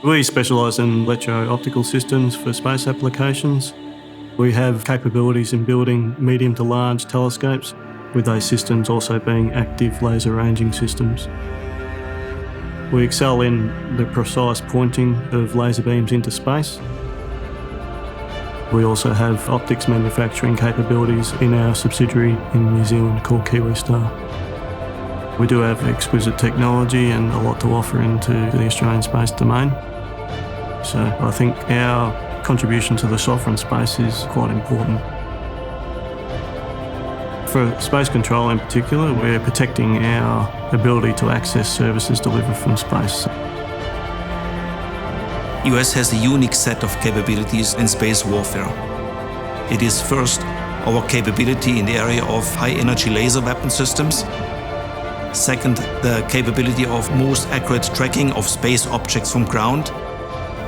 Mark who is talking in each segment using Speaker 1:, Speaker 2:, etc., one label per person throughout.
Speaker 1: We specialise in Electro optical systems for space applications. We have capabilities in building medium to large telescopes, with those systems also being active laser ranging systems. We excel in the precise pointing of laser beams into space. We also have optics manufacturing capabilities in our subsidiary in New Zealand called KiwiStar. We do have exquisite technology and a lot to offer into the Australian space domain. So I think our contribution to the sovereign space is quite important. For space control in particular, we're protecting our ability to access services delivered from space.
Speaker 2: EOS has a unique set of capabilities in space warfare. It is first our capability in the area of high-energy laser weapon systems. Second, the capability of most accurate tracking of space objects from ground.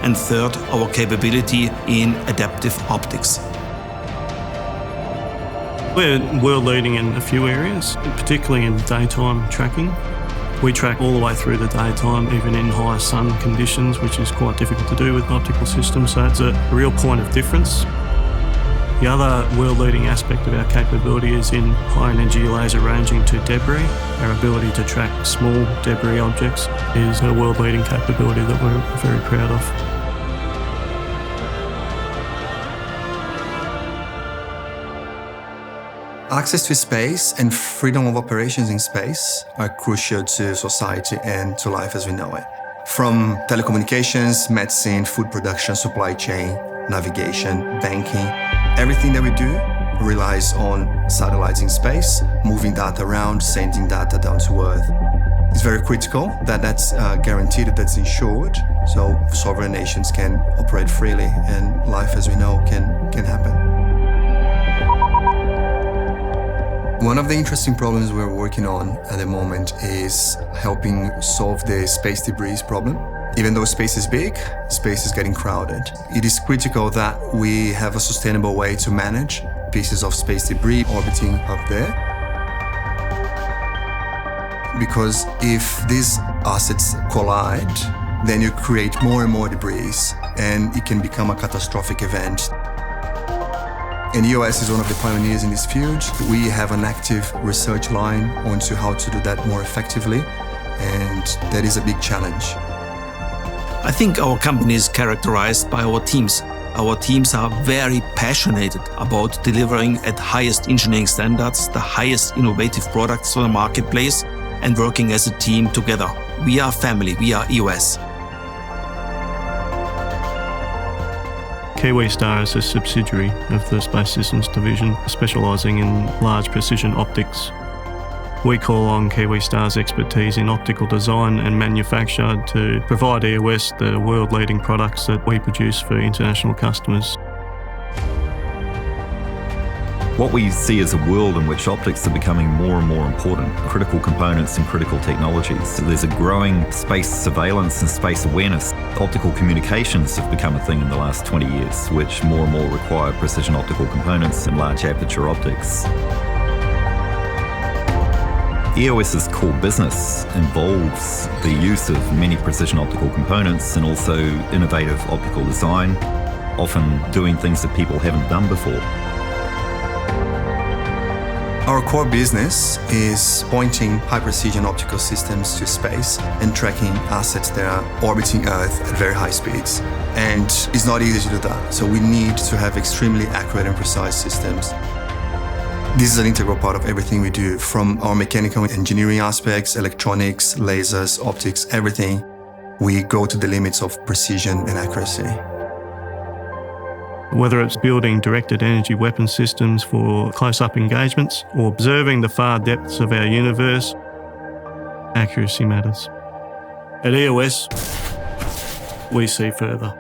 Speaker 2: And third, our capability in adaptive optics.
Speaker 1: We're world leading in a few areas, particularly in daytime tracking. We track all the way through the daytime, even in high sun conditions, which is quite difficult to do with optical systems, so it's a real point of difference. The other world-leading aspect of our capability is in high-energy laser ranging to debris. Our ability to track small debris objects is a world-leading capability that we're very proud of.
Speaker 3: Access to space and freedom of operations in space are crucial to society and to life as we know it. From telecommunications, medicine, food production, supply chain, navigation, banking, everything that we do relies on satellites in space, moving data around, sending data down to Earth. It's very critical that that's guaranteed, that that's ensured, so sovereign nations can operate freely and life as we know can happen. One of the interesting problems we're working on at the moment is helping solve the space debris problem. Even though space is big, space is getting crowded. It is critical that we have a sustainable way to manage pieces of space debris orbiting up there. Because if these assets collide, then you create more and more debris, and it can become a catastrophic event. And EOS is one of the pioneers in this field. We have an active research line onto how to do that more effectively, and that is a big challenge.
Speaker 2: I think our company is characterized by our teams. Our teams are very passionate about delivering at highest engineering standards, the highest innovative products for the marketplace, and working as a team together. We are family, we are EOS.
Speaker 1: KiwiStar is a subsidiary of the Space Systems division, specialising in large precision optics. We call on KiwiStar's expertise in optical design and manufacture to provide EOS the world-leading products that we produce for international customers.
Speaker 4: What we see is a world in which optics are becoming more and more important, critical components and critical technologies. So there's a growing space surveillance and space awareness. Optical communications have become a thing in the last 20 years, which more and more require precision optical components and large aperture optics. EOS's core business involves the use of many precision optical components and also innovative optical design, often doing things that people haven't done before.
Speaker 3: Our core business is pointing high-precision optical systems to space and tracking assets that are orbiting Earth at very high speeds. And it's not easy to do that, so we need to have extremely accurate and precise systems. This is an integral part of everything we do, from our mechanical engineering aspects, electronics, lasers, optics, everything. We go to the limits of precision and accuracy.
Speaker 1: Whether it's building directed energy weapon systems for close-up engagements or observing the far depths of our universe, accuracy matters. At EOS, we see further.